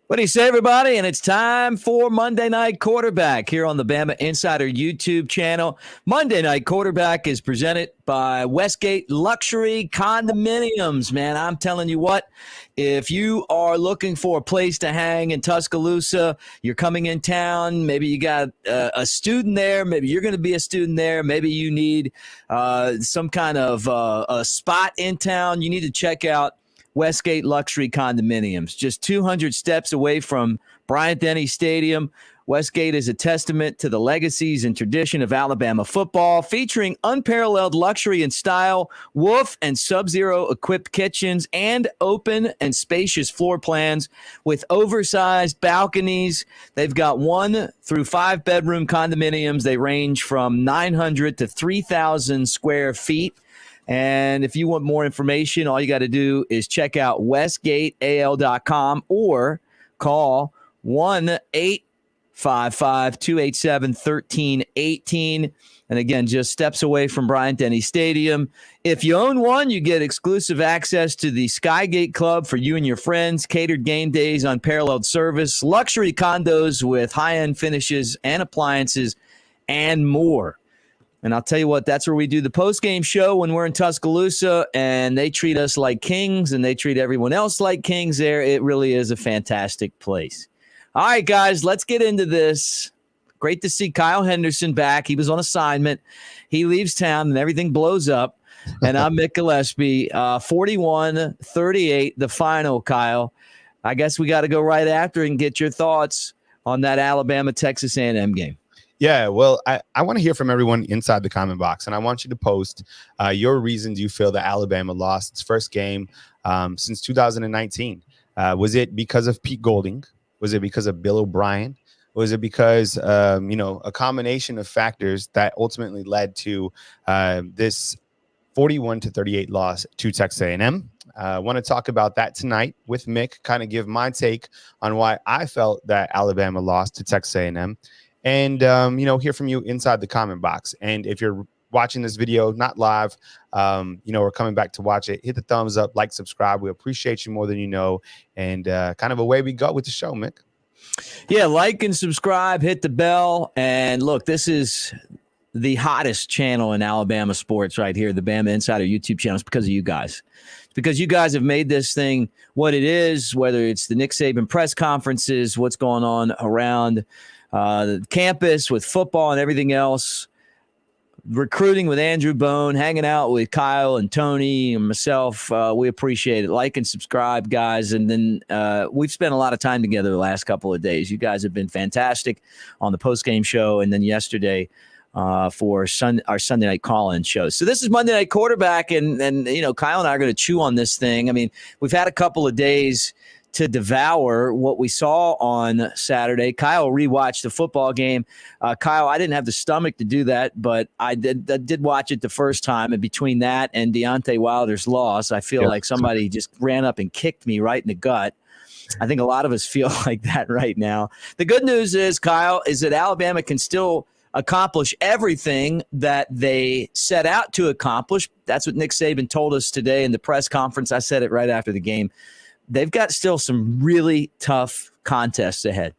What do you say, everybody? And it's time for Monday Night Quarterback here on the Bama Insider YouTube channel. Monday Night Quarterback is presented by Westgate Luxury Condominiums. Man, I'm telling you what, if you are looking for a place to hang in Tuscaloosa, you're coming in town, maybe you got a student there, maybe you're going to be a student there, maybe you need some kind of a spot in town, you need to check out Westgate Luxury Condominiums, just 200 steps away from Bryant-Denny Stadium. Westgate is a testament to the legacies and tradition of Alabama football, featuring unparalleled luxury and style, Wolf and Sub-Zero equipped kitchens, and open and spacious floor plans with oversized balconies. They've got 1 through 5 bedroom condominiums. They range from 900 to 3,000 square feet. And if you want more information, all you got to do is check out westgateal.com or call 1-855-287-1318. And again, just steps away from Bryant-Denny Stadium. If you own one, you get exclusive access to the Skygate Club for you and your friends, catered game days, unparalleled service, luxury condos with high-end finishes and appliances, and more. And I'll tell you what, that's where we do the post-game show when we're in Tuscaloosa, and they treat us like kings, and they treat everyone else like kings there. It really is a fantastic place. All right, guys, let's get into this. Great to see Kyle Henderson back. He was on assignment. He leaves town, and everything blows up. And I'm Mick Gillispie, 41-38, the final, Kyle. I guess we got to go right after and get your thoughts on that Alabama-Texas A&M game. Yeah, well, I want to hear from everyone inside the comment box, and I want you to post your reasons you feel that Alabama lost its first game since 2019. Was it because of Pete Golding? Was it because of Bill O'Brien? Was it because, a combination of factors that ultimately led to this 41-38 loss to Texas A&M? I want to talk about that tonight with Mick, kind of give my take on why I felt that Alabama lost to Texas A&M. And, hear from you inside the comment box. And if you're watching this video, not live, or coming back to watch it, hit the thumbs up, like, subscribe. We appreciate you more than you know. And kind of away we go with the show, Mick. Yeah, like and subscribe, hit the bell. And look, this is the hottest channel in Alabama sports right here, the Bama Insider YouTube channel. It's because of you guys. It's because you guys have made this thing what it is, whether it's the Nick Saban press conferences, what's going on around the campus with football and everything else, recruiting with Andrew Bone, hanging out with Kyle and Tony and myself. We appreciate it. Like and subscribe, guys. And then we've spent a lot of time together the last couple of days. You guys have been fantastic on the post-game show and then yesterday for our Sunday night call-in show. So this is Monday Night Quarterback, and Kyle and I are going to chew on this thing. I mean, we've had a couple of days to devour what we saw on Saturday. Kyle rewatched the football game. Kyle, I didn't have the stomach to do that, but I did watch it the first time. And between that and Deontay Wilder's loss, I feel like somebody just ran up and kicked me right in the gut. I think a lot of us feel like that right now. The good news is, Kyle, is that Alabama can still accomplish everything that they set out to accomplish. That's what Nick Saban told us today in the press conference. I said it right after the game. They've got still some really tough contests ahead.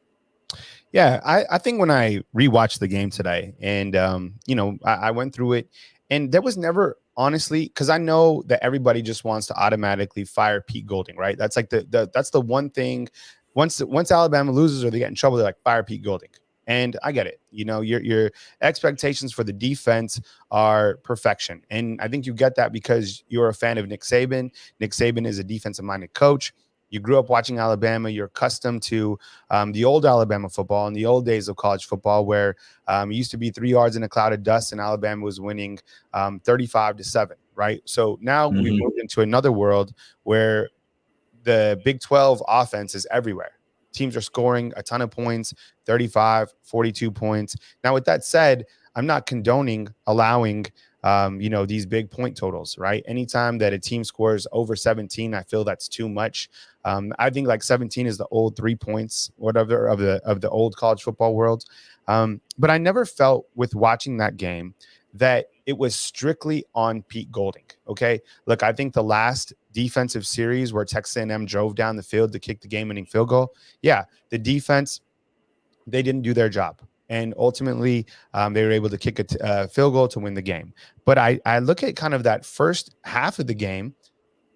Yeah, I think when I rewatched the game today and, I went through it, and there was never, honestly, because I know that everybody just wants to automatically fire Pete Golding, right? That's like that's the one thing. Once Alabama loses or they get in trouble, they're like, fire Pete Golding. And I get it. Your expectations for the defense are perfection. And I think you get that because you're a fan of Nick Saban. Nick Saban is a defensive-minded coach. You grew up watching Alabama. You're accustomed to the old Alabama football and the old days of college football where it used to be 3 yards in a cloud of dust and Alabama was winning 35-7, right? So now we've moved into another world where the Big 12 offense is everywhere. Teams are scoring a ton of points, 35, 42 points. Now, with that said, I'm not condoning allowing, these big point totals, right? Anytime that a team scores over 17, I feel that's too much. I think like 17 is the old 3 points, whatever, of the old college football world. But I never felt with watching that game that it was strictly on Pete Golding. Okay, look, I think the last defensive series where Texas A&M drove down the field to kick the game-winning field goal, yeah, the defense, they didn't do their job. And ultimately, they were able to kick a field goal to win the game. But I look at kind of that first half of the game,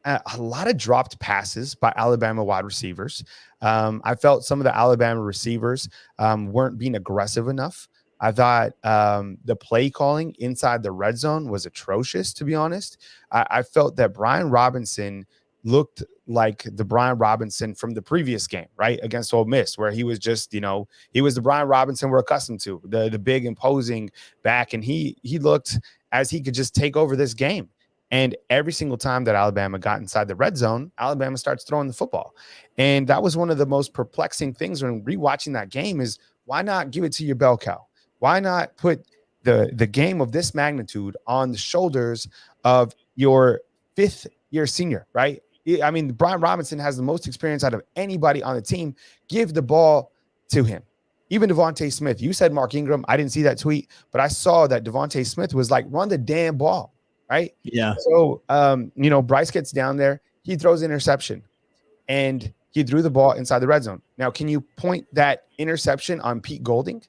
a lot of dropped passes by Alabama wide receivers. I felt some of the Alabama receivers weren't being aggressive enough. I thought the play calling inside the red zone was atrocious, to be honest. I felt that Brian Robinson looked like the Brian Robinson from the previous game, right, against Ole Miss, where he was just, he was the Brian Robinson we're accustomed to, the big imposing back, and he looked as he could just take over this game. And every single time that Alabama got inside the red zone, Alabama starts throwing the football. And that was one of the most perplexing things when rewatching that game is, why not give it to your bell cow? Why not put the game of this magnitude on the shoulders of your fifth-year senior, right? I mean, Brian Robinson has the most experience out of anybody on the team. Give the ball to him. Even Devontae Smith. You said Mark Ingram. I didn't see that tweet, but I saw that Devontae Smith was like, run the damn ball. Right. Yeah. So, Bryce gets down there. He throws an interception and he threw the ball inside the red zone. Now, can you point that interception on Pete Golding?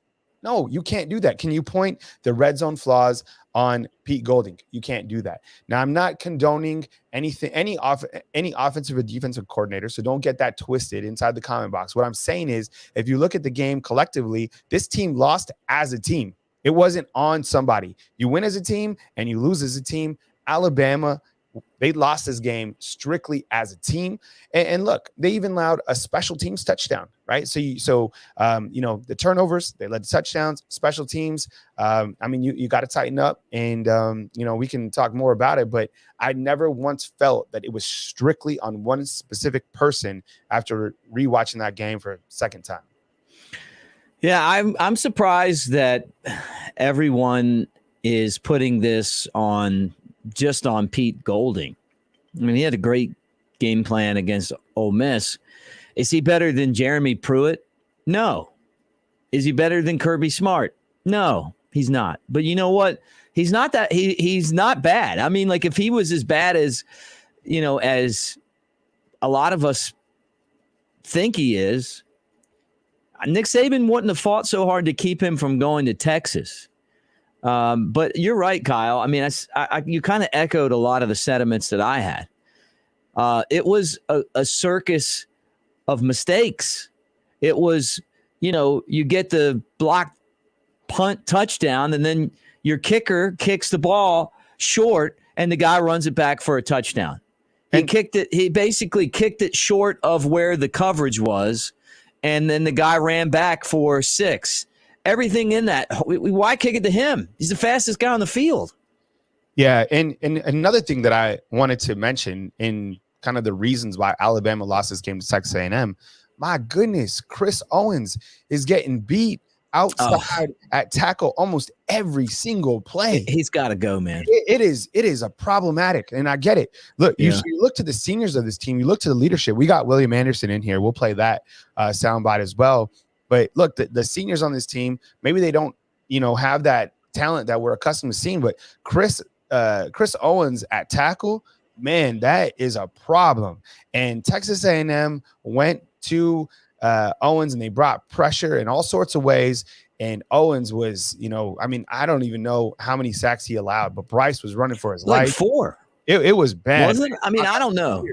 No, you can't do that. Can you point the red zone flaws on Pete Golding? You can't do that. Now, I'm not condoning anything, any offensive or defensive coordinator. So don't get that twisted inside the comment box. What I'm saying is, if you look at the game collectively, this team lost as a team. It wasn't on somebody. You win as a team and you lose as a team. Alabama, they lost this game strictly as a team. And look, they even allowed a special teams touchdown, right? So the turnovers, they led to touchdowns, special teams. You got to tighten up, and we can talk more about it. But I never once felt that it was strictly on one specific person after rewatching that game for a second time. Yeah, I'm surprised that everyone is putting this on Pete Golding. I mean, he had a great game plan against Ole Miss. Is he better than Jeremy Pruitt? No. Is he better than Kirby Smart? No, he's not. But you know what? He's not that he's not bad. I mean, like, if he was as bad as, as a lot of us think he is, Nick Saban wouldn't have fought so hard to keep him from going to Texas. But you're right, Kyle. I mean, you kind of echoed a lot of the sentiments that I had. It was a circus of mistakes. It was, you get the block punt touchdown, and then your kicker kicks the ball short, and the guy runs it back for a touchdown. He basically kicked it short of where the coverage was, and then the guy ran back for 6. Everything in that, why kick it to him? He's the fastest guy on the field. Yeah, and another thing that I wanted to mention in kind of the reasons why Alabama lost this game to Texas A&M, my goodness, Chris Owens is getting beat outside at tackle almost every single play. He's got to go, man. It is a problematic, and I get it. Look, you look to the seniors of this team. You look to the leadership. We got William Anderson in here. We'll play that soundbite as well. But look, the seniors on this team, maybe they don't, have that talent that we're accustomed to seeing. But Chris Owens at tackle, man, that is a problem. And Texas A&M went to Owens, and they brought pressure in all sorts of ways. And Owens was, I don't even know how many sacks he allowed, but Bryce was running for his life. Like 4. It was bad. Wasn't it? I mean, I don't know.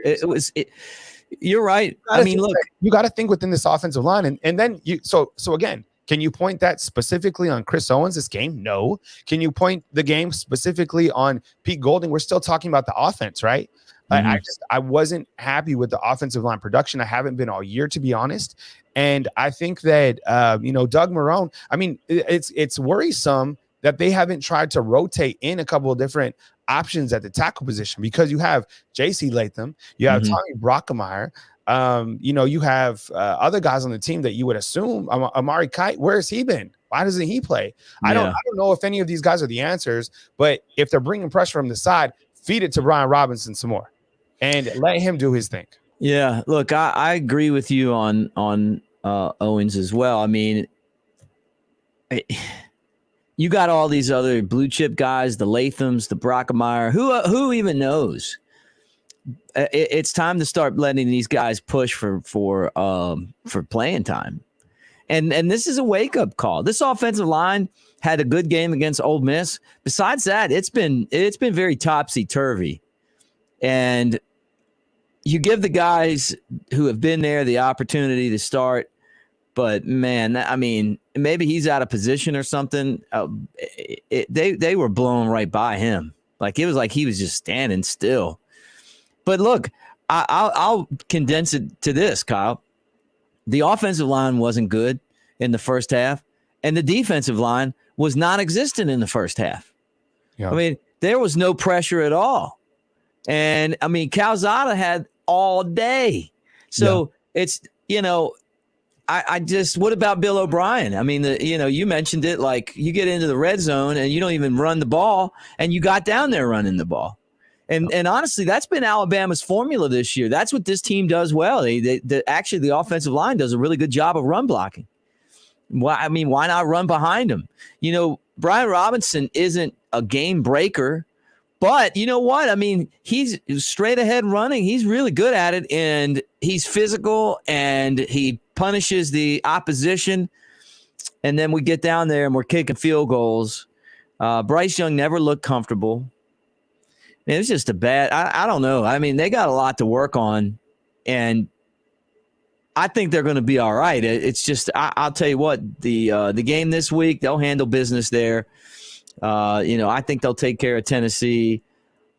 You're right. Look, you got to think within this offensive line, and then so again, can you point that specifically on Chris Owens this game? No. Can you point the game specifically on Pete Golding? We're still talking about the offense, right? Mm-hmm. I wasn't happy with the offensive line production. I haven't been all year, to be honest. And I think that Doug Marrone, I mean, it's worrisome that they haven't tried to rotate in a couple of different options at the tackle position, because you have J.C. Latham, you have Tommy Brockemeyer, you have other guys on the team that you would assume. Amari Kite, where has he been? Why doesn't he play? Yeah. I don't know if any of these guys are the answers, but if they're bringing pressure from the side, feed it to Brian Robinson some more and let him do his thing. Yeah, look, I agree with you on Owens as well. I mean, you got all these other blue chip guys, the Lathams, the Brockemeyer. Who even knows? It's time to start letting these guys push for playing time. And this is a wake-up call. This offensive line had a good game against Ole Miss. Besides that, it's been very topsy-turvy. And you give the guys who have been there the opportunity to start, but man, I mean, maybe he's out of position or something. They were blown right by him. Like, it was like he was just standing still. But look, I'll condense it to this, Kyle. The offensive line wasn't good in the first half, and the defensive line was non-existent in the first half. Yeah. I mean, there was no pressure at all. And, I mean, Calzada had all day. So it's, I just, what about Bill O'Brien? I mean, you mentioned it, like, you get into the red zone and you don't even run the ball, and you got down there running the ball. And honestly, that's been Alabama's formula this year. That's what this team does well. Actually, the offensive line does a really good job of run blocking. Why not run behind him? Brian Robinson isn't a game breaker, but you know what? I mean, he's straight ahead running. He's really good at it, and he's physical, and he punishes the opposition. And then we get down there, and we're kicking field goals. Bryce Young never looked comfortable. It was just a bad – I don't know. I mean, they got a lot to work on, and I think they're going to be all right. It's just I'll tell you what, the game this week, they'll handle business there. I think they'll take care of Tennessee.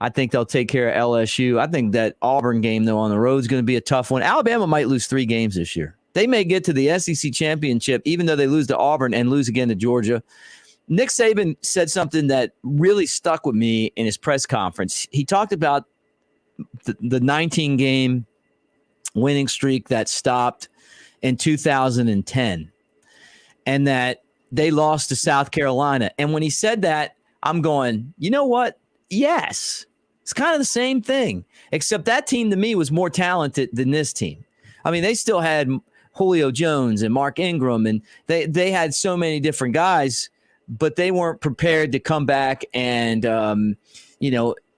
I think they'll take care of LSU. I think that Auburn game, though, on the road is going to be a tough one. Alabama might lose 3 games this year. They may get to the SEC championship, even though they lose to Auburn and lose again to Georgia. Nick Saban said something that really stuck with me in his press conference. He talked about the 19-game winning streak that stopped in 2010 and that they lost to South Carolina. And when he said that, I'm going, you know what? Yes. It's kind of the same thing, except that team to me was more talented than this team. I mean, they still had Julio Jones and Mark Ingram, and they had so many different guys, but they weren't prepared to come back and,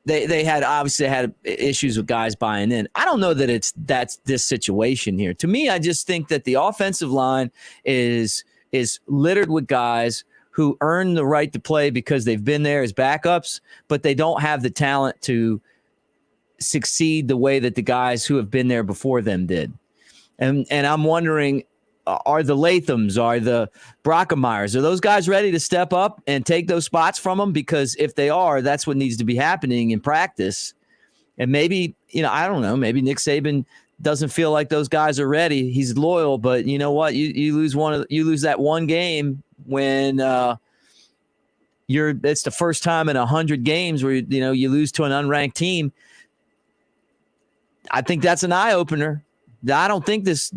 they had obviously had issues with guys buying in. I don't know that that's this situation here. To me, I just think that the offensive line is littered with guys who earn the right to play because they've been there as backups, but they don't have the talent to succeed the way that the guys who have been there before them did. And I'm wondering, are the Lathams, are the Brockemeyers, are those guys ready to step up and take those spots from them? Because if they are, that's what needs to be happening in practice. And maybe, I don't know, maybe Nick Saban doesn't feel like those guys are ready. He's loyal, but you know what? You lose that one game when it's the first time in 100 games where you lose to an unranked team. I think that's an eye opener. I don't think this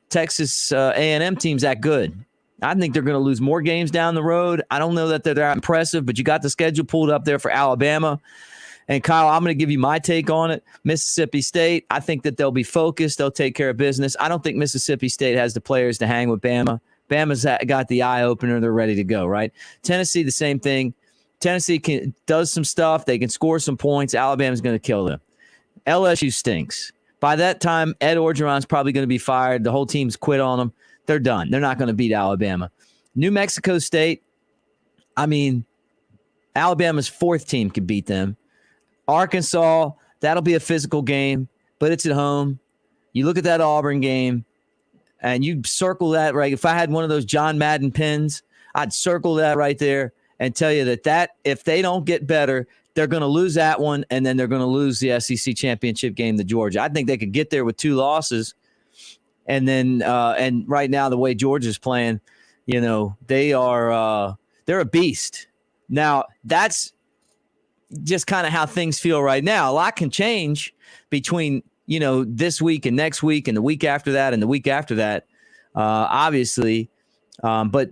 Texas A&M team's that good. I think they're going to lose more games down the road. I don't know that they're that impressive, but you got the schedule pulled up there for Alabama. And Kyle, I'm going to give you my take on it. Mississippi State, I think that they'll be focused. They'll take care of business. I don't think Mississippi State has the players to hang with Bama. Bama's got the eye opener. They're ready to go, right? Tennessee, the same thing. Tennessee does some stuff. They can score some points. Alabama's going to kill them. LSU stinks. By that time, Ed Orgeron's probably going to be fired. The whole team's quit on them. They're done. They're not going to beat Alabama. New Mexico State, I mean, Alabama's 4th team could beat them. Arkansas, that'll be a physical game, but it's at home. You look at that Auburn game, and you circle that right. If I had one of those John Madden pins, I'd circle that right there and tell you that if they don't get better, they're going to lose that one, and then they're going to lose the SEC championship game to Georgia. I think they could get there with 2 losses, and then and right now the way Georgia's playing, they're a beast. Now that's just kind of how things feel right now. A lot can change between this week and next week and the week after that and the week after that, obviously. But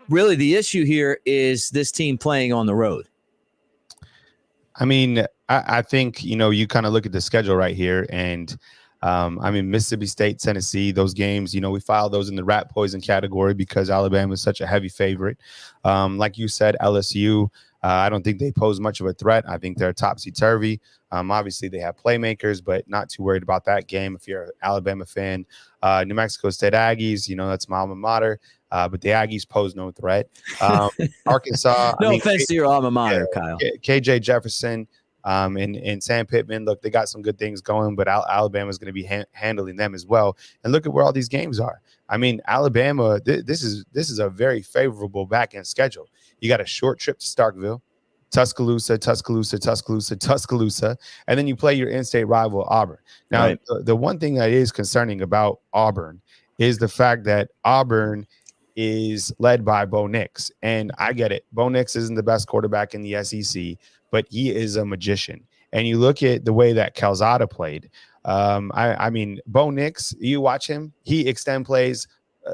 really, the issue here is this team playing on the road. I mean, I think, you kind of look at the schedule right here, and I mean, Mississippi State, Tennessee, those games, we file those in the rat poison category because Alabama is such a heavy favorite. Like you said, LSU, I don't think they pose much of a threat. I think they're topsy-turvy. Obviously, they have playmakers, but not too worried about that game if you're an Alabama fan. New Mexico State Aggies, that's my alma mater, but the Aggies pose no threat. Arkansas, no offense to your alma mater, Kyle. KJ Jefferson and Sam Pittman, look, they got some good things going, but Alabama's going to be handling them as well. And look at where all these games are. I mean, Alabama, this is a very favorable back-end schedule. You got a short trip to Starkville, Tuscaloosa, and then you play your in-state rival, Auburn. Now, right. the one thing that is concerning about Auburn is the fact that Auburn is led by Bo Nix. And I get it. Bo Nix isn't the best quarterback in the SEC, but he is a magician. And you look at the way that Calzada played. I mean, Bo Nix, you watch him, he extend plays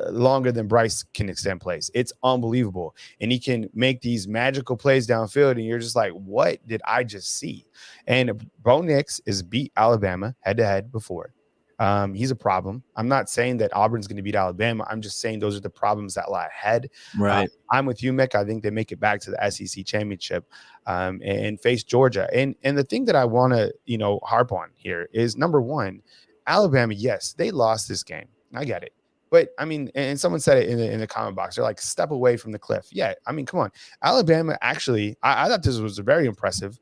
longer than Bryce can extend plays. It's unbelievable. And he can make these magical plays downfield, and you're just like, what did I just see? And Bo Nix has beat Alabama head-to-head before. He's a problem. I'm not saying that Auburn's going to beat Alabama. I'm just saying those are the problems that lie ahead. Right. I'm with you, Mick. I think they make it back to the SEC championship and face Georgia. And the thing that I want to, harp on here is, number one, Alabama, yes, they lost this game. I get it. But, I mean, and someone said it in the comment box. They're like, step away from the cliff. Yeah, I mean, come on. Alabama actually, I thought this was very impressive.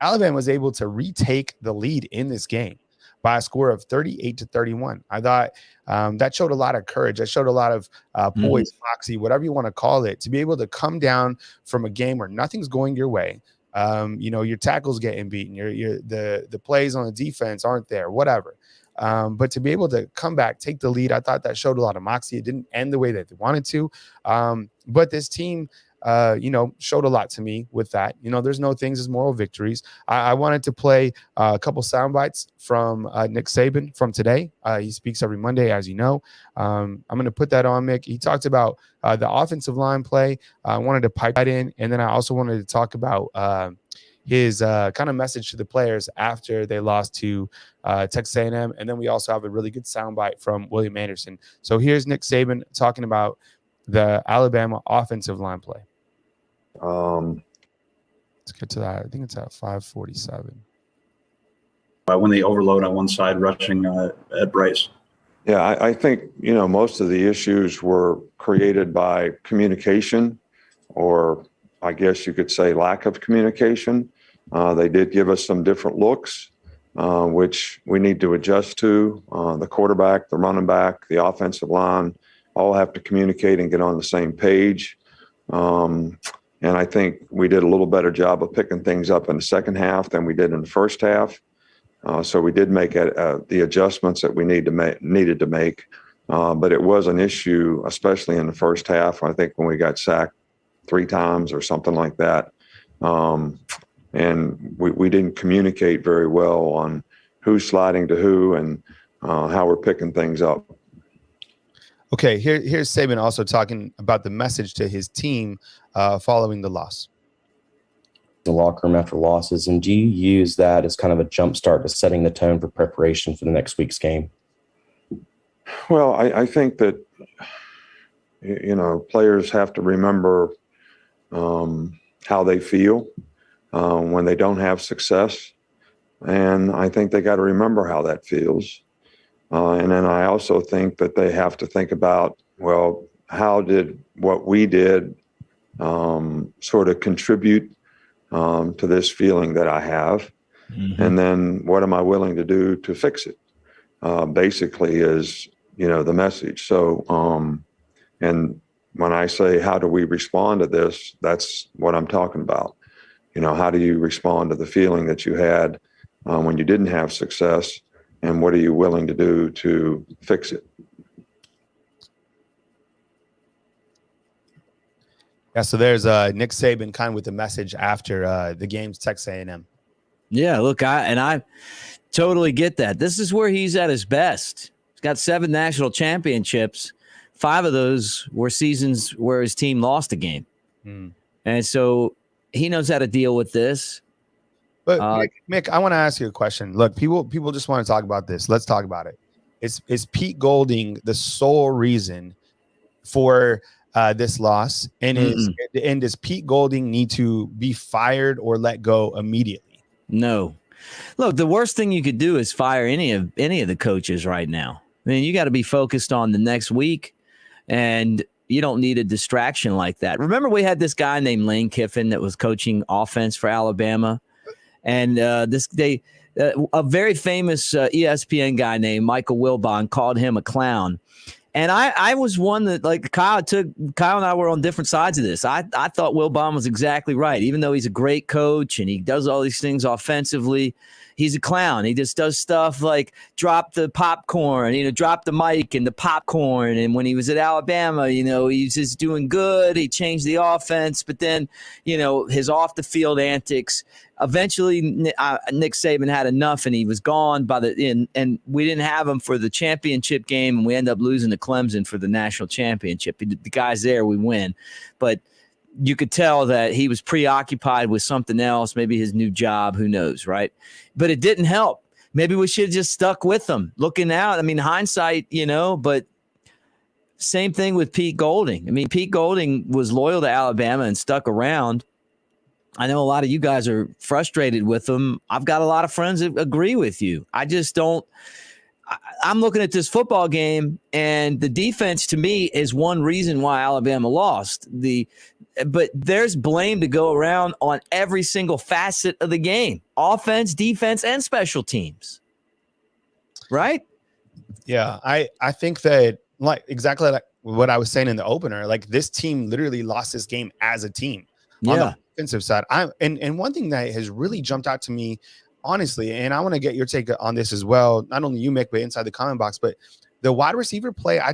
Alabama was able to retake the lead in this game by a score of 38-31. I thought that showed a lot of courage. That showed a lot of poise, moxie, whatever you want to call it, to be able to come down from a game where nothing's going your way. Your tackles getting beaten, the plays on the defense aren't there, whatever. But to be able to come back, take the lead, I thought that showed a lot of moxie. It didn't end the way that they wanted to. But this team, showed a lot to me with that. There's no things as moral victories. I wanted to play a couple sound bites from Nick Saban from today. He speaks every Monday, as you know. I'm going to put that on, Mick. He talked about the offensive line play. I wanted to pipe that in. And then I also wanted to talk about his kind of message to the players after they lost to Texas A&M. And then we also have a really good soundbite from William Anderson. So here's Nick Saban talking about the Alabama offensive line play. Let's get to that. I think it's at 5:47. When they overload on one side, rushing at Bryce. Yeah, I think, most of the issues were created by communication, or I guess you could say lack of communication. They did give us some different looks, which we need to adjust to. The quarterback, the running back, the offensive line all have to communicate and get on the same page. And I think we did a little better job of picking things up in the second half than we did in the first half. So we did make the adjustments that we needed to make. But it was an issue, especially in the first half. I think when we got sacked 3 times or something like that. And we didn't communicate very well on who's sliding to who and how we're picking things up. Okay, here's Saban also talking about the message to his team following the loss. The locker room after losses, and do you use that as kind of a jump start to setting the tone for preparation for the next week's game? Well, I think that, players have to remember how they feel when they don't have success. And I think they got to remember how that feels. And then I also think that they have to think about, well, how did what we did sort of contribute to this feeling that I have? Mm-hmm. And then what am I willing to do to fix it? Basically is, the message. So, and when I say, how do we respond to this? That's what I'm talking about. How do you respond to the feeling that you had when you didn't have success? And what are you willing to do to fix it? Yeah, so there's Nick Saban kind of with the message after the game's Texas A&M. Yeah, look, I totally get that. This is where he's at his best. He's got 7 national championships. 5 of those were seasons where his team lost a game. And so he knows how to deal with this. But Mick, I want to ask you a question. Look, people just want to talk about this. Let's talk about it. Is Pete Golding the sole reason for this loss? And does Pete Golding need to be fired or let go immediately? No. Look, the worst thing you could do is fire any of the coaches right now. I mean, you got to be focused on the next week, and you don't need a distraction like that. Remember, we had this guy named Lane Kiffin that was coaching offense for Alabama, and a very famous ESPN guy named Michael Wilbon called him a clown. And I was one that, like, Kyle and I were on different sides of this. I thought Wilbon was exactly right. Even though he's a great coach and he does all these things offensively, he's a clown. He just does stuff like drop the popcorn, drop the mic and the popcorn. And when he was at Alabama, he was just doing good. He changed the offense. But then, his off the field antics. Eventually, Nick Saban had enough, and he was gone by the end. And we didn't have him for the championship game, and we end up losing to Clemson for the national championship. The guy's there, we win, but you could tell that he was preoccupied with something else, maybe his new job, who knows, right? But it didn't help. Maybe we should have just stuck with him. Looking out, I mean, hindsight, but same thing with Pete Golding. I mean, Pete Golding was loyal to Alabama and stuck around. I know a lot of you guys are frustrated with him. I've got a lot of friends that agree with you. I just don't. I'm looking at this football game, and the defense to me is one reason why Alabama lost. But there's blame to go around on every single facet of the game: offense, defense, and special teams. Right? Yeah, I think that exactly like what I was saying in the opener. Like, this team literally lost this game as a team. On the offensive side, and one thing that has really jumped out to me, honestly, and I want to get your take on this as well. Not only you, Mick, but inside the comment box, but the wide receiver play. I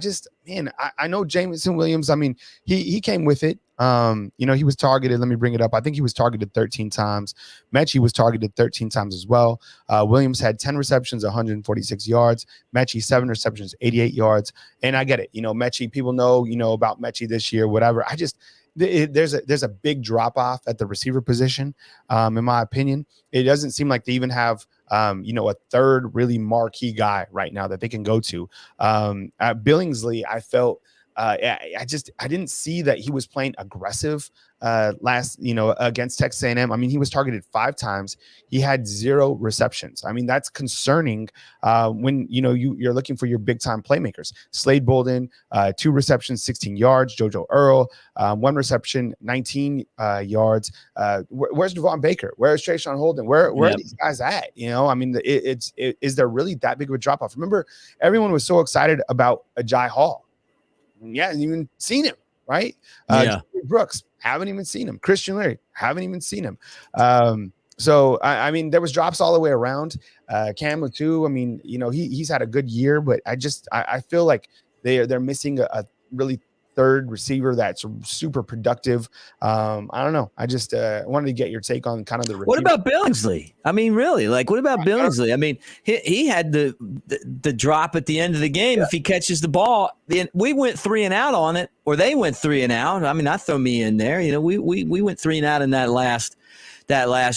know Jameson Williams. I mean, he came with it. He was targeted. Let me bring it up. I think he was targeted 13 times. Mechie was targeted 13 times as well. Williams had 10 receptions, 146 yards. Mechie 7 receptions, 88 yards. And I get it. Mechie. People know about Mechie this year. Whatever. There's a big drop off at the receiver position. In my opinion, it doesn't seem like they even have a third really marquee guy right now that they can go to. At Billingsley, I felt I didn't see that he was playing aggressive against Texas A&M. I mean, he was targeted 5 times. He had 0 receptions. I mean, that's concerning when you're looking for your big time playmakers. Slade Bolden, 2 receptions, 16 yards. JoJo Earl, 1 reception, 19 yards. Where's Devon Baker? Where's Trayshawn Holden? Where are these guys at? I mean, is there really that big of a drop off? Remember, everyone was so excited about Ajay Hall. Yeah, haven't even seen him, right? Brooks, haven't even seen him. Christian Leary, haven't even seen him. So I mean, there was drops all the way around. Cam too. I mean, he's had a good year, but I feel like they're missing a really third receiver that's super productive. I don't know. I just wanted to get your take on kind of the receiver. What about Billingsley? I mean, really, what about Billingsley? I mean, he had the drop at the end of the game. Yeah. If he catches the ball, we went 3 and out on it, or they went 3 and out. I mean, I throw me in there. We went 3 and out in that last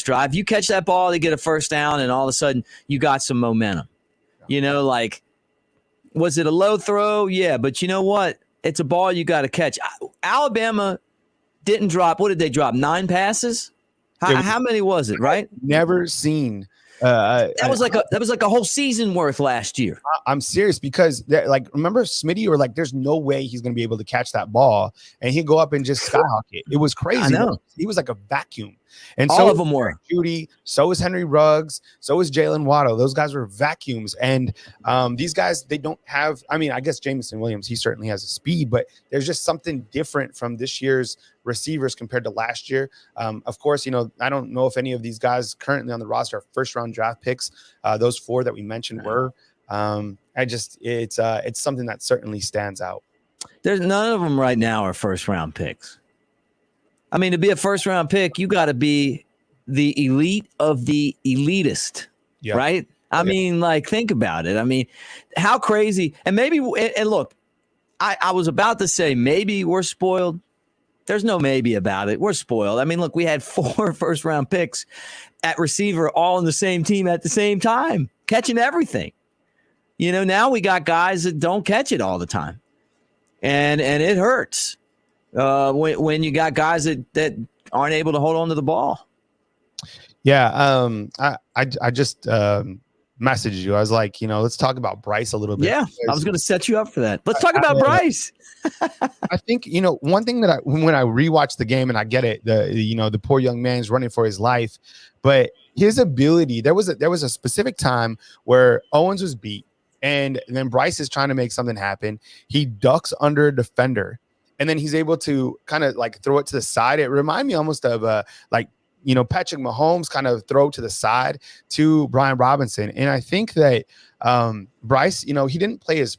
drive. You catch that ball, they get a first down, and all of a sudden you got some momentum. Was it a low throw? Yeah, but you know what? It's a ball you got to catch. Alabama didn't drop. What did they drop? 9 passes? How many was it? Right? Never seen. That was like a whole season worth last year. I'm serious because remember Smitty or there's no way he's going to be able to catch that ball and he'd go up and just skyhawk it. It was crazy. I know. He was like a vacuum. And all of them were. Judy, so is Henry Ruggs, so is Jalen Waddle. Those guys were vacuums. And these guys, they don't have, I mean, I guess Jameson Williams, he certainly has a speed, but there's just something different from this year's receivers compared to last year. Of course, I don't know if any of these guys currently on the roster are first-round draft picks. Those 4 that we mentioned were. It's something that certainly stands out. There's none of them right now are first-round picks. I mean, to be a first-round pick, you got to be the elite of the elitist, right? I mean, think about it. I mean, how crazy. And maybe, and look, I was about to say maybe we're spoiled, There's no maybe about it. We're spoiled. I mean, look, we had 4 first-round picks at receiver all on the same team at the same time, catching everything. Now we got guys that don't catch it all the time. And it hurts when you got guys that aren't able to hold on to the ball. Yeah, I just messaged you. I was like, let's talk about Bryce a little bit. Yeah, I was going to set you up for that. Let's talk about Bryce. I think one thing that when I rewatch the game, and I get it, the poor young man's running for his life, but his ability. There was a specific time where Owens was beat, and then Bryce is trying to make something happen. He ducks under a defender, and then he's able to kind of like throw it to the side. It reminded me almost of Patrick Mahomes kind of throw to the side to Brian Robinson. And I think that Bryce, he didn't play his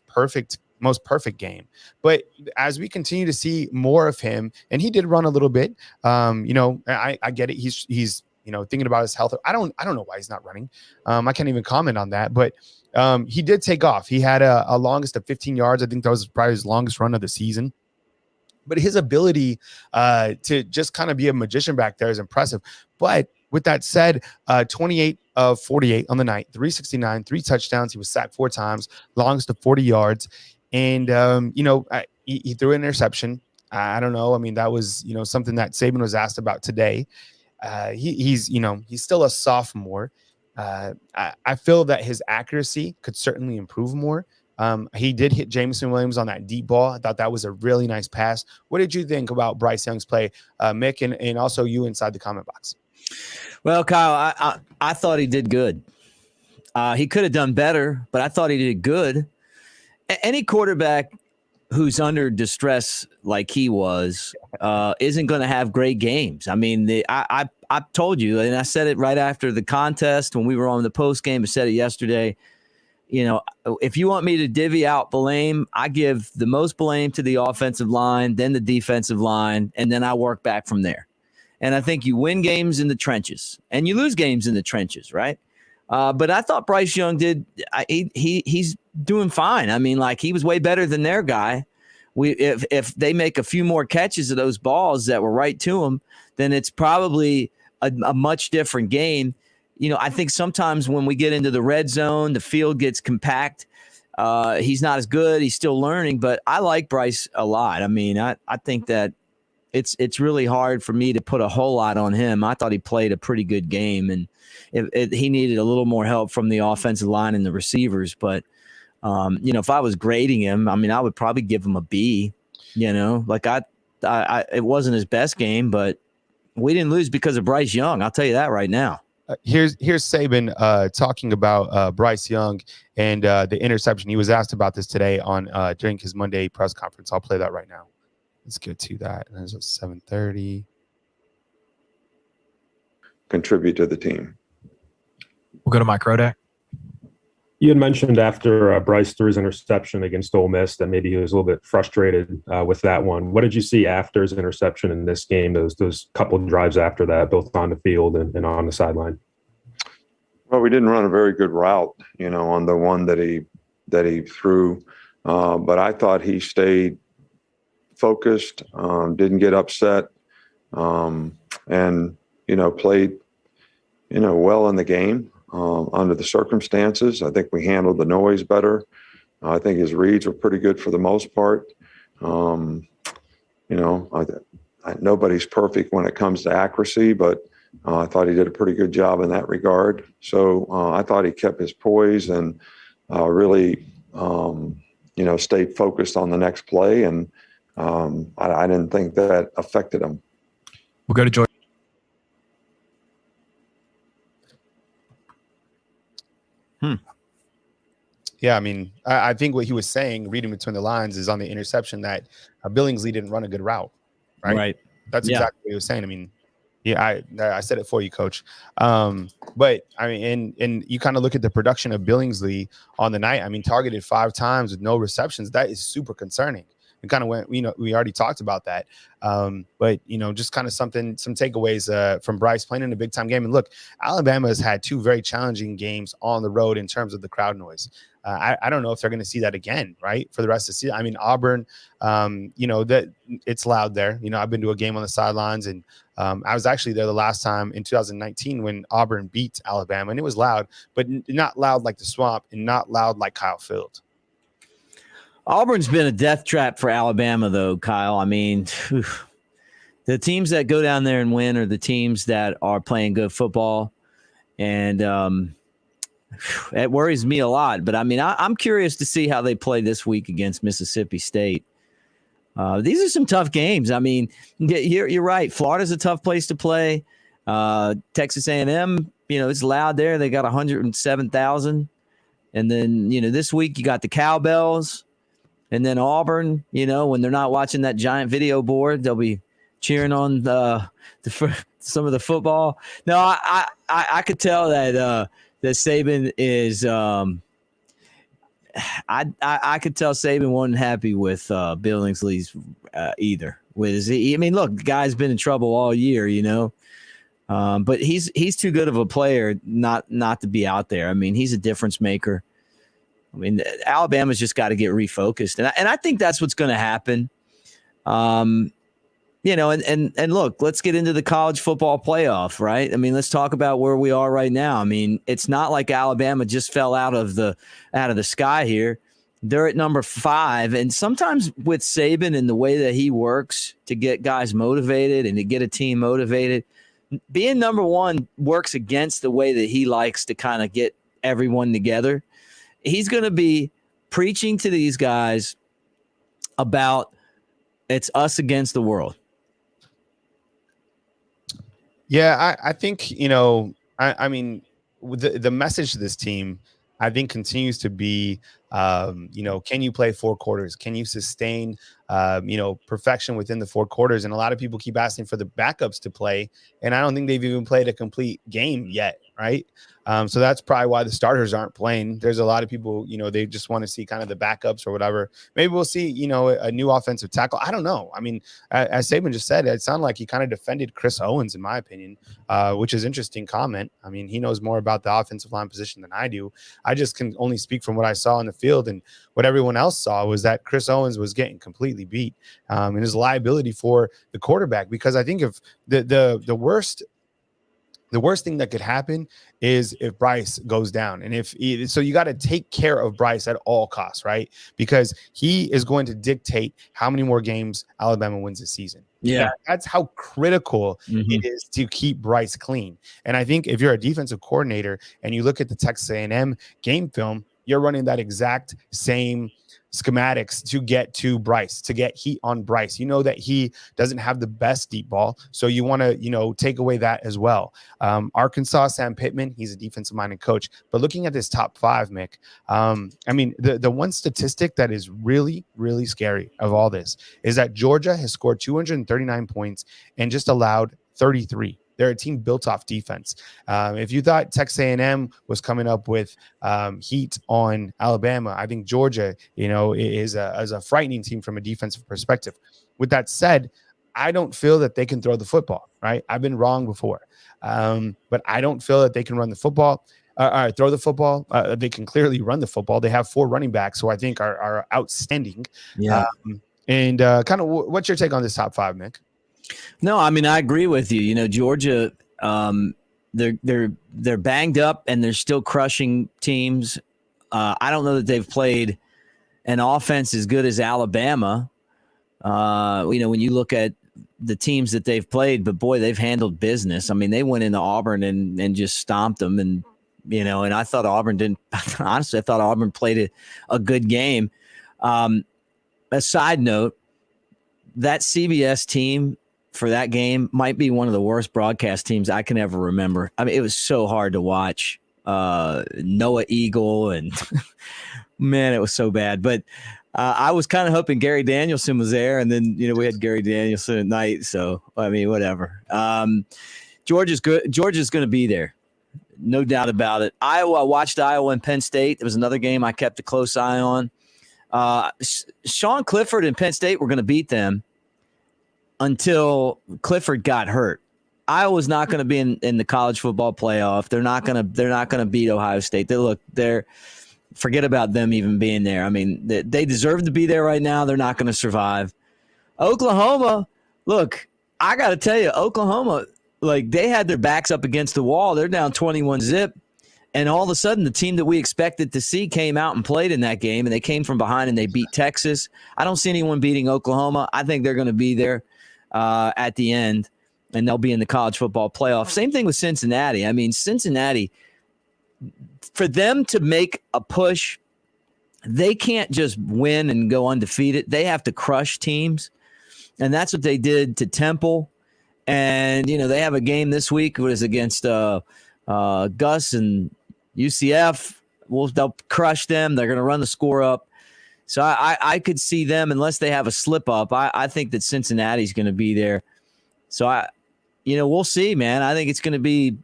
most perfect game. But as we continue to see more of him, and he did run a little bit, I get it. He's thinking about his health. I don't know why he's not running. I can't even comment on that. But he did take off. He had a longest of 15 yards. I think that was probably his longest run of the season. But his ability to just kind of be a magician back there is impressive. But with that said, 28 of 48 on the night, 369, 3 touchdowns. He was sacked 4 times, longest of 40 yards. And, he threw an interception. I don't know. I mean, that was, something that Saban was asked about today. He's still a sophomore. I feel that his accuracy could certainly improve more. He did hit Jameson Williams on that deep ball. I thought that was a really nice pass. What did you think about Bryce Young's play, Mick, and also you inside the comment box? Well, Kyle, I thought he did good. He could have done better, but I thought he did good. Any quarterback who's under distress like he was isn't going to have great games. I mean, I told you, and I said it right after the contest when we were on the post game. I said it yesterday. If you want me to divvy out blame, I give the most blame to the offensive line, then the defensive line, and then I work back from there. And I think you win games in the trenches and you lose games in the trenches, right? But I thought Bryce Young did. He's doing fine. I mean, he was way better than their guy. If they make a few more catches of those balls that were right to him, then it's probably a much different game. I think sometimes when we get into the red zone, the field gets compact. He's not as good. He's still learning, but I like Bryce a lot. I mean, I think that it's really hard for me to put a whole lot on him. I thought he played a pretty good game, and he needed a little more help from the offensive line and the receivers. But, if I was grading him, I mean, I would probably give him a B. It wasn't his best game, but we didn't lose because of Bryce Young. I'll tell you that right now. Here's Saban talking about Bryce Young and the interception. He was asked about this today during his Monday press conference. I'll play that right now. Let's get to that. And it's 7:30. Contribute to the team. We'll go to Mike Rodak. You had mentioned after Bryce threw his interception against Ole Miss that maybe he was a little bit frustrated with that one. What did you see after his interception in this game, those couple of drives after that, both on the field and on the sideline? Well, we didn't run a very good route, on the one that he threw. But I thought he stayed focused, didn't get upset, and, played, well in the game. Under the circumstances, I think we handled the noise better. I think his reads were pretty good for the most part. Nobody's perfect when it comes to accuracy, but I thought he did a pretty good job in that regard. So I thought he kept his poise and really, stayed focused on the next play. And I didn't think that affected him. We'll go to George. Yeah, I mean, I think what he was saying, reading between the lines, is on the interception that Billingsley didn't run a good route, right? Right. That's exactly what he was saying. I mean, yeah, I said it for you, Coach. But I mean, and you kind of look at the production of Billingsley on the night. I mean, targeted 5 times with no receptions. That is super concerning. we kind of went, we already talked about that. But, just kind of some takeaways from Bryce playing in a big time game. And look, Alabama has had 2 very challenging games on the road in terms of the crowd noise. I don't know if they're going to see that again, right, for the rest of the season. I mean, Auburn, that it's loud there. I've been to a game on the sidelines, and I was actually there the last time in 2019 when Auburn beat Alabama, and it was loud, but not loud like the Swamp and not loud like Kyle Field. Auburn's been a death trap for Alabama, though, Kyle. I mean, the teams that go down there and win are the teams that are playing good football, and it worries me a lot. But, I mean, I'm curious to see how they play this week against Mississippi State. These are some tough games. I mean, you're right. Florida's a tough place to play. Texas A&M, it's loud there. They got 107,000. And then, this week you got the Cowbells. And then Auburn, when they're not watching that giant video board, they'll be cheering on some of the football. No, I could tell that Saban is I could tell Saban wasn't happy with Billingsley's either. Look, the guy's been in trouble all year, but he's too good of a player not to be out there. I mean, he's a difference maker. I mean, Alabama's just got to get refocused, and I think that's what's going to happen. And look, let's get into the college football playoff, right? I mean, let's talk about where we are right now. I mean, it's not like Alabama just fell out of the sky here. They're at number 5, and sometimes with Saban and the way that he works to get guys motivated and to get a team motivated, being number 1 works against the way that he likes to kind of get everyone together. He's going to be preaching to these guys about it's us against the world. Yeah, I think, I mean, the message to this team, I think, continues to be, can you play 4 quarters? Can you sustain, perfection within the 4 quarters? And a lot of people keep asking for the backups to play, and I don't think they've even played a complete game yet, right? So that's probably why the starters aren't playing. There's a lot of people, they just want to see kind of the backups or whatever. Maybe we'll see, a new offensive tackle. I don't know. I mean, as Saban just said, it sounded like he kind of defended Chris Owens, in my opinion, which is interesting comment. I mean, he knows more about the offensive line position than I do. I just can only speak from what I saw in the field, and what everyone else saw was that Chris Owens was getting completely beat, and his liability for the quarterback, because I think if the worst thing that could happen is if Bryce goes down. And so you got to take care of Bryce at all costs, right? Because he is going to dictate how many more games Alabama wins this season. Yeah. That's how critical it is to keep Bryce clean. And I think if you're a defensive coordinator and you look at the Texas A&M game film, you're running that exact same schematics to get to Bryce, to get heat on Bryce. You know that he doesn't have the best deep ball, so you want to, take away that as well. Arkansas, Sam Pittman, he's a defensive-minded coach. But looking at this top 5, Mick, I mean, the one statistic that is really, really scary of all this is that Georgia has scored 239 points and just allowed 33. They're a team built off defense. If you thought Texas A&M was coming up with heat on Alabama, I think Georgia, is a frightening team from a defensive perspective. With that said, I don't feel that they can throw the football, right? I've been wrong before, but I don't feel that they can run the football. Throw the football. They can clearly run the football. They have 4 running backs who I think are outstanding. Yeah. And kind of what's your take on this top 5, Mick? No, I mean, I agree with you. Georgia, they're banged up and they're still crushing teams. I don't know that they've played an offense as good as Alabama. When you look at the teams that they've played, but boy, they've handled business. I mean, they went into Auburn and just stomped them. And I thought Auburn didn't, honestly, I thought Auburn played a good game. A side note, that CBS team for that game might be one of the worst broadcast teams I can ever remember. I mean, it was so hard to watch. Noah Eagle and man, it was so bad. But I was kind of hoping Gary Danielson was there, and then we had Gary Danielson at night. So I mean, whatever. Georgia's good. Georgia's going to be there, no doubt about it. I watched Iowa and Penn State. It was another game I kept a close eye on. Sean Clifford and Penn State were going to beat them until Clifford got hurt. Iowa's not going to be in the college football playoff. They're not going to beat Ohio State. Forget about them even being there. I mean, they deserve to be there right now. They're not going to survive. Oklahoma, look, I got to tell you, Oklahoma, like, they had their backs up against the wall. They're down 21-0. And all of a sudden, the team that we expected to see came out and played in that game, and they came from behind and they beat Texas. I don't see anyone beating Oklahoma. I think they're going to be there at the end, and they'll be in the college football playoff. Same thing with Cincinnati. I mean, Cincinnati, for them to make a push, they can't just win and go undefeated. They have to crush teams, and that's what they did to Temple. And, they have a game this week. It was against Gus and UCF. They'll crush them. They're going to run the score up. So I could see them, unless they have a slip up. I think that Cincinnati's going to be there. So we'll see, man. I think it's going to be,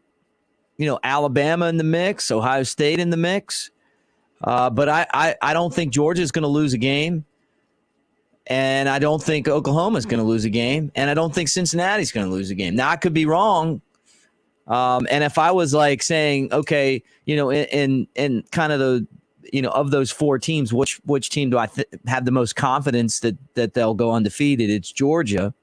Alabama in the mix, Ohio State in the mix. But I don't think Georgia's going to lose a game. And I don't think Oklahoma's going to lose a game. And I don't think Cincinnati's going to lose a game. Now, I could be wrong. And if I was like saying, okay, in kind of the, of those four teams, which team do I have the most confidence that they'll go undefeated? It's Georgia.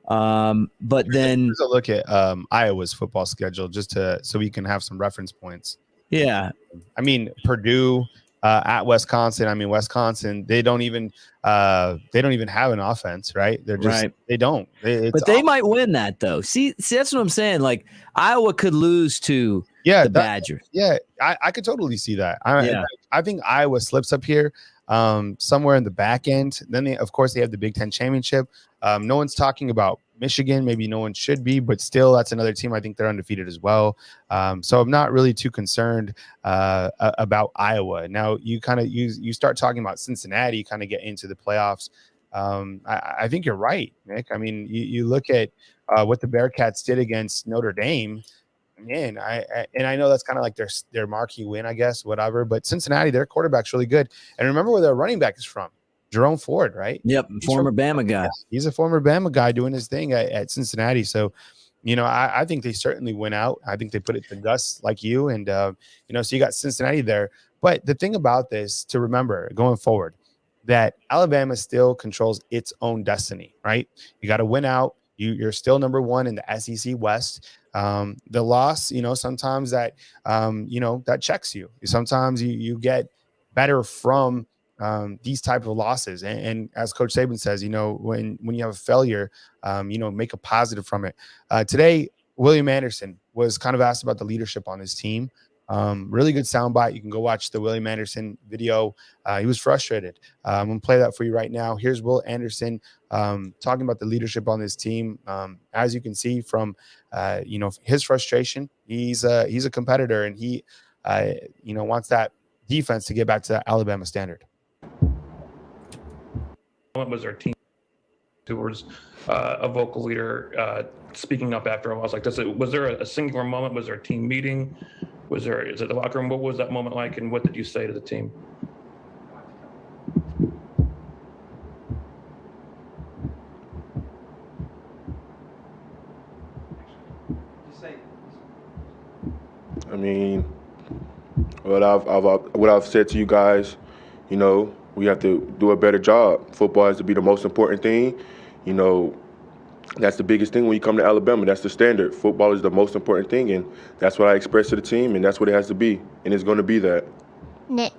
But then here's a look at Iowa's football schedule so we can have some reference points. Yeah. I mean, Purdue at Wisconsin. I mean, Wisconsin, they don't even have an offense, right? They're just right. They don't. But they might win that though. See, that's what I'm saying. Like, Iowa could lose to the Badgers. Yeah, I could totally see that. I think Iowa slips up here somewhere in the back end. Then of course they have the Big Ten championship. No one's talking about Michigan. Maybe no one should be, but still, that's another team. I think they're undefeated as well. So I'm not really too concerned about Iowa. Now you start talking about Cincinnati, you kind of get into the playoffs. I think you're right, Mick. I mean, you look at what the Bearcats did against Notre Dame. Man, I know that's kind of like their marquee win, I guess, whatever. But Cincinnati, their quarterback's really good. And remember where their running back is from. Jerome Ford, right? Yep, former Bama guy. He's a former Bama guy doing his thing at Cincinnati. So, I think they certainly went out. I think they put it to Gus like you. And, so you got Cincinnati there. But the thing about this to remember going forward, that Alabama still controls its own destiny, right? You got to win out. You're still number one in the SEC West. The loss, sometimes that, that checks you. Sometimes you get better from these type of losses. And as Coach Saban says, when you have a failure, make a positive from it. Today, William Anderson was kind of asked about the leadership on his team. Really good soundbite. You can go watch the William Anderson video. He was frustrated. I'm going to play that for you right now. Here's Will Anderson talking about the leadership on this team. As you can see from, his frustration, he's a competitor, and he, wants that defense to get back to Alabama standard. What was our team towards a vocal leader speaking up after a loss like this? Was there a singular moment? Was there a team meeting? Is it the locker room? What was that moment like, and what did you say to the team? I mean, what I've said to you guys, we have to do a better job. Football has to be the most important thing. That's the biggest thing when you come to Alabama. That's the standard. Football is the most important thing, and that's what I express to the team, and that's what it has to be, and it's going to be that. Nick.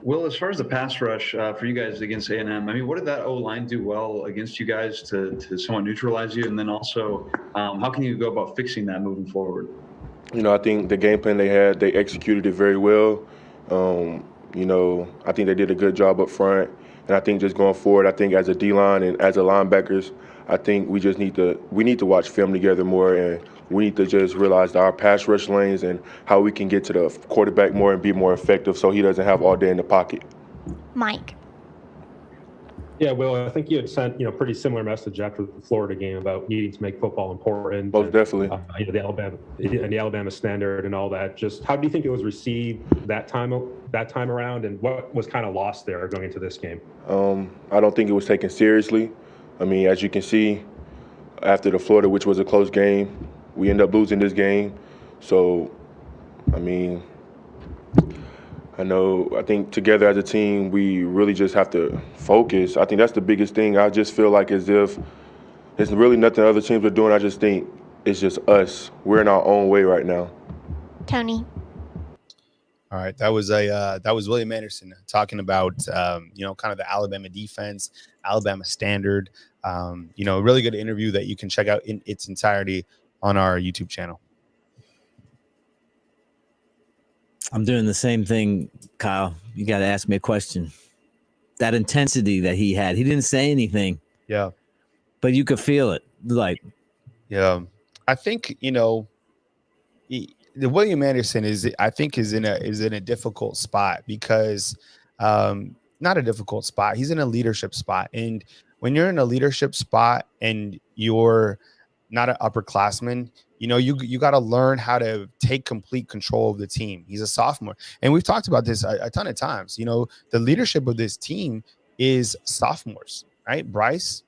Will, as far as the pass rush for you guys against A&M, I mean, what did that O-line do well against you guys to somewhat neutralize you? And then also, how can you go about fixing that moving forward? I think the game plan they had, they executed it very well. I think they did a good job up front. And I think just going forward, I think as a D-line and as a linebackers, I think we need to watch film together more, and we need to just realize our pass rush lanes and how we can get to the quarterback more and be more effective so he doesn't have all day in the pocket. Mike. Yeah, Will, I think you had sent pretty similar message after the Florida game about needing to make football important. Most definitely. The Alabama standard and all that. Just how do you think it was received that time around, and what was kind of lost there going into this game? I don't think it was taken seriously. I mean, as you can see, after the Florida, which was a close game, we end up losing this game. So, I mean, I think together as a team, we really just have to focus. I think that's the biggest thing. I just feel like as if there's really nothing other teams are doing. I just think it's just us. We're in our own way right now. Tony. All right, that was William Anderson talking about kind of the Alabama defense, Alabama standard. Really good interview that you can check out in its entirety on our YouTube channel. I'm doing the same thing, Kyle. You got to ask me a question. That intensity that he had, he didn't say anything. Yeah, but you could feel it. Like, yeah, I think the William Anderson is in a difficult spot because not a difficult spot. He's in a leadership spot, and when you're in a leadership spot and you're not an upperclassman, you got to learn how to take complete control of the team. He's a sophomore, and we've talked about this a ton of times. The leadership of this team is sophomores, right? Bryce,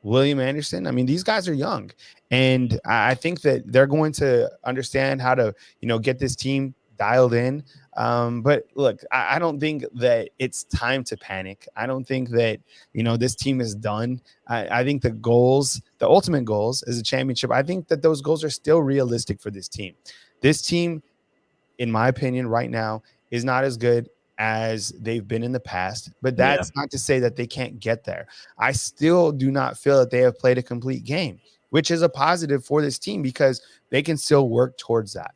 William Anderson. I mean, these guys are young, and I think that they're going to understand how to, get this team dialed in. But look, I don't think that it's time to panic. I don't think that, this team is done. I think the ultimate goals is a championship. I think that those goals are still realistic for this team. This team, in my opinion, right now is not as good as they've been in the past, but that's not to say that they can't get there. I still do not feel that they have played a complete game, which is a positive for this team because they can still work towards that.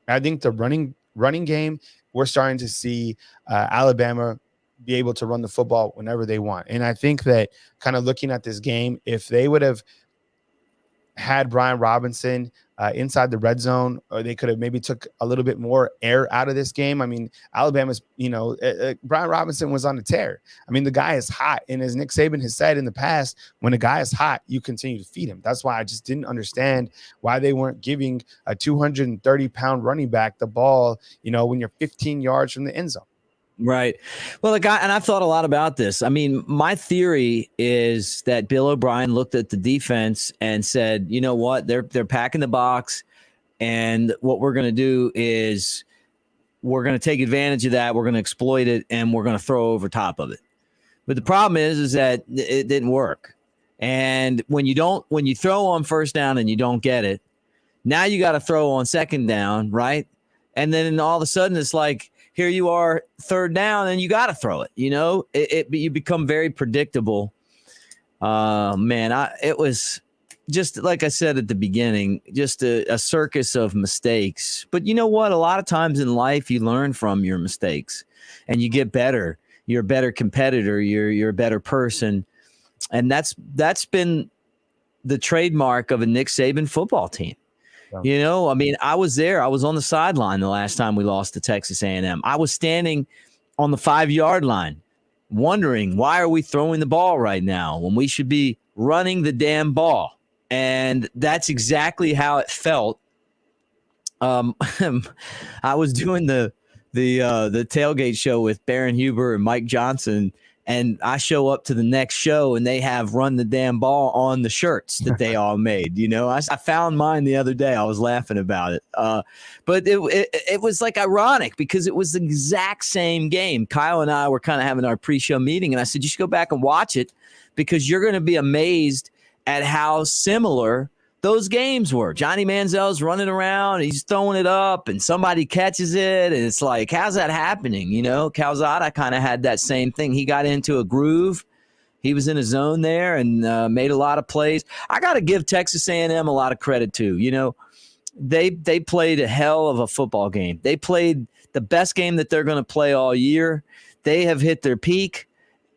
I think the running game, we're starting to see Alabama be able to run the football whenever they want. And I think that kind of looking at this game, if they would have had Brian Robinson inside the red zone, or they could have maybe took a little bit more air out of this game. I mean, Alabama's, Brian Robinson was on a tear. I mean, the guy is hot. And as Nick Saban has said in the past, when a guy is hot, you continue to feed him. That's why I just didn't understand why they weren't giving a 230-pound running back the ball, when you're 15 yards from the end zone. Right. Well, and I've thought a lot about this. I mean, my theory is that Bill O'Brien looked at the defense and said, you know what, they're packing the box. And what we're going to do is we're going to take advantage of that. We're going to exploit it, and we're going to throw over top of it. But the problem is that it didn't work. And when you throw on first down and you don't get it, now you got to throw on second down, right? And then all of a sudden it's like, here you are, third down, and you got to throw it. You become very predictable. It was just like I said at the beginning, just a circus of mistakes. But you know what? A lot of times in life, you learn from your mistakes, and you get better. You're a better competitor. You're a better person, and that's been the trademark of a Nick Saban football team. I mean, I was there. I was on the sideline the last time we lost to Texas A&M. I was standing on the 5-yard line wondering, why are we throwing the ball right now when we should be running the damn ball? And that's exactly how it felt. I was doing the tailgate show with Baron Huber and Mike Johnson, and I show up to the next show and they have run the damn ball on the shirts that they all made. I found mine the other day. I was laughing about it. But it was like ironic because it was the exact same game. Kyle and I were kind of having our pre-show meeting, and I said, you should go back and watch it because you're going to be amazed at how similar those games were. Johnny Manziel's running around, he's throwing it up, and somebody catches it, and it's like, how's that happening? Calzada kind of had that same thing. He got into a groove. He was in a zone there and made a lot of plays. I got to give Texas A&M a lot of credit too. They played a hell of a football game. They played the best game that they're going to play all year. They have hit their peak.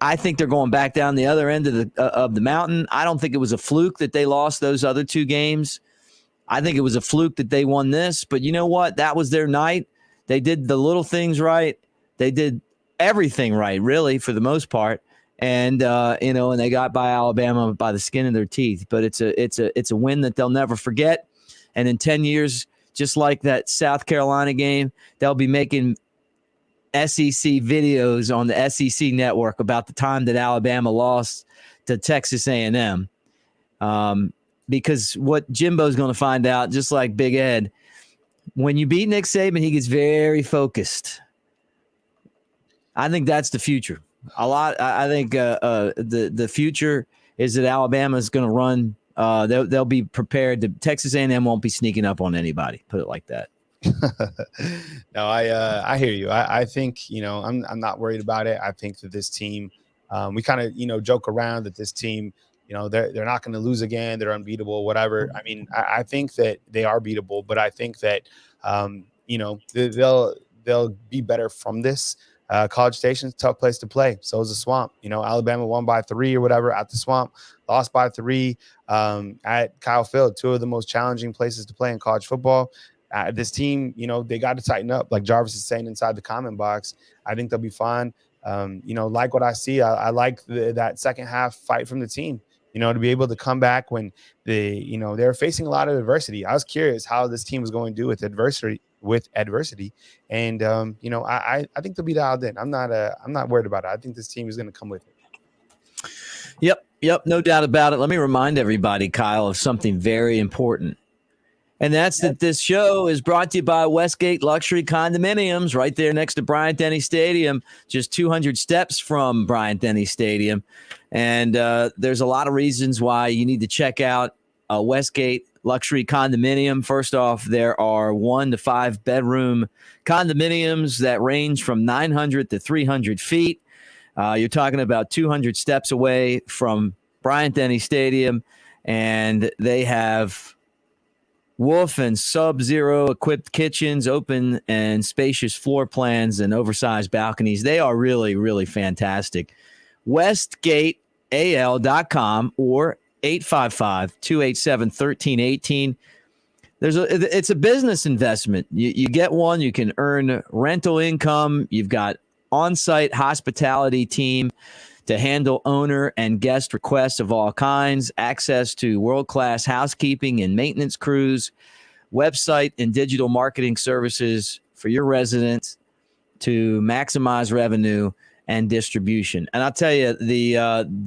I think they're going back down the other end of the mountain. I don't think it was a fluke that they lost those other two games. I think it was a fluke that they won this. But you know what? That was their night. They did the little things right. They did everything right, really, for the most part. and and they got by Alabama by the skin of their teeth. But it's a win that they'll never forget. And in 10 years, just like that South Carolina game, they'll be making SEC videos on the SEC network about the time that Alabama lost to Texas A&M. Because what Jimbo's going to find out, just like Big Ed, when you beat Nick Saban, he gets very focused. I think that's the future. I think the future is that Alabama is going to run. They'll be prepared. Texas A&M won't be sneaking up on anybody. Put it like that. No, I hear you. I think I'm not worried about it. I think that this team, we kind of joke around that this team, they're not going to lose again. They're unbeatable, whatever. I mean, I think that they are beatable, but I think that they'll be better from this. College Station's a tough place to play. So is the Swamp. Alabama won by 3 or whatever at the Swamp, lost by 3 at Kyle Field, 2 of the most challenging places to play in college football. This team, they got to tighten up, like Jarvis is saying inside the comment box. I think they'll be fine. Like what I see, I like that second half fight from the team. To be able to come back when they're facing a lot of adversity. I was curious how this team was going to do with adversity. And I think they'll be dialed in. I'm not worried about it. I think this team is going to come with it. Yep, no doubt about it. Let me remind everybody, Kyle, of something very important. And that's that this show is brought to you by Westgate Luxury Condominiums right there next to Bryant-Denny Stadium, just 200 steps from Bryant-Denny Stadium. And there's a lot of reasons why you need to check out Westgate Luxury Condominium. First off, there are 1 to 5 bedroom condominiums that range from 900 to 300 feet. You're talking about 200 steps away from Bryant-Denny Stadium, and they have Wolf and Sub-Zero equipped kitchens, open and spacious floor plans, and oversized balconies. They are really, really fantastic. WestgateAL.com or 855-287-1318. It's a business investment. You get one, you can earn rental income. You've got on-site hospitality team to handle owner and guest requests of all kinds, access to world-class housekeeping and maintenance crews, website and digital marketing services for your residents to maximize revenue and distribution. And I'll tell you, the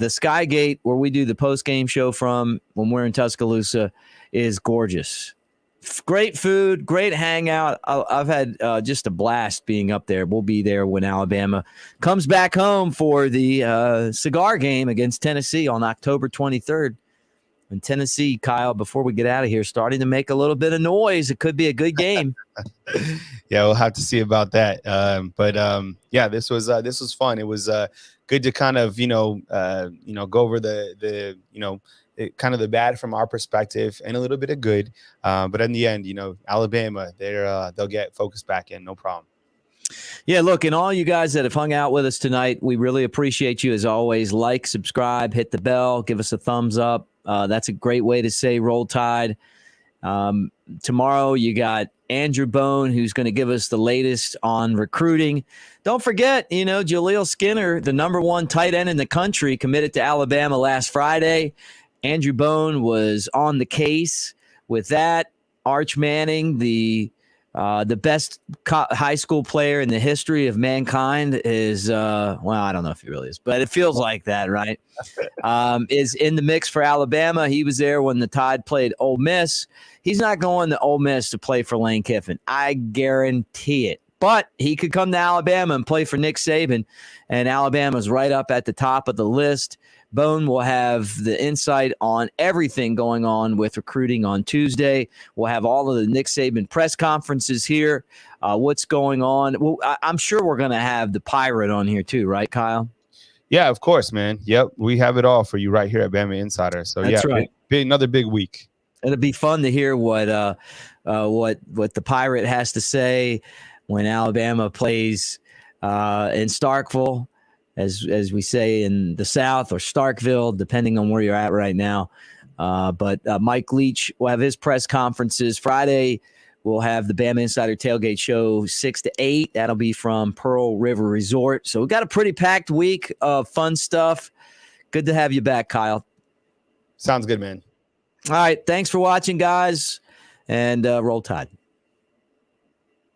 Skygate, where we do the post-game show from when we're in Tuscaloosa, is gorgeous. Great food, great hangout. I've had just a blast being up there. We'll be there when Alabama comes back home for the cigar game against Tennessee on October 23rd. And Tennessee, Kyle, before we get out of here, starting to make a little bit of noise. It could be a good game. Yeah, we'll have to see about that. Yeah, this was fun. It was good to kind of go over the kind of the bad from our perspective and a little bit of good. But in the end, Alabama, they'll get focused back in, no problem. Yeah, look, and all you guys that have hung out with us tonight, we really appreciate you as always. Like, subscribe, hit the bell, give us a thumbs up. That's a great way to say Roll Tide. Tomorrow you got Andrew Bone, who's going to give us the latest on recruiting. Don't forget, Jaleel Skinner, the #1 tight end in the country, committed to Alabama last Friday. Andrew Bone was on the case with that. Arch Manning, the best high school player in the history of mankind, is I don't know if he really is, but it feels like that, right? Is in the mix for Alabama. He was there when the Tide played Ole Miss. He's not going to Ole Miss to play for Lane Kiffin. I guarantee it. But he could come to Alabama and play for Nick Saban, and Alabama's right up at the top of the list. Bone will have the insight on everything going on with recruiting on Tuesday. We'll have all of the Nick Saban press conferences here, what's going on. Well, I'm sure we're going to have the Pirate on here too, right, Kyle? Yeah, of course, man. Yep, we have it all for you right here at Bama Insider. So that's right. Another big week. It'll be fun to hear what the Pirate has to say when Alabama plays in Starkville, as we say in the South, or Starkville, depending on where you're at right now. But Mike Leach will have his press conferences. Friday, we'll have the Bama Insider Tailgate Show 6 to 8. That'll be from Pearl River Resort. So we've got a pretty packed week of fun stuff. Good to have you back, Kyle. Sounds good, man. All right. Thanks for watching, guys, and Roll Tide.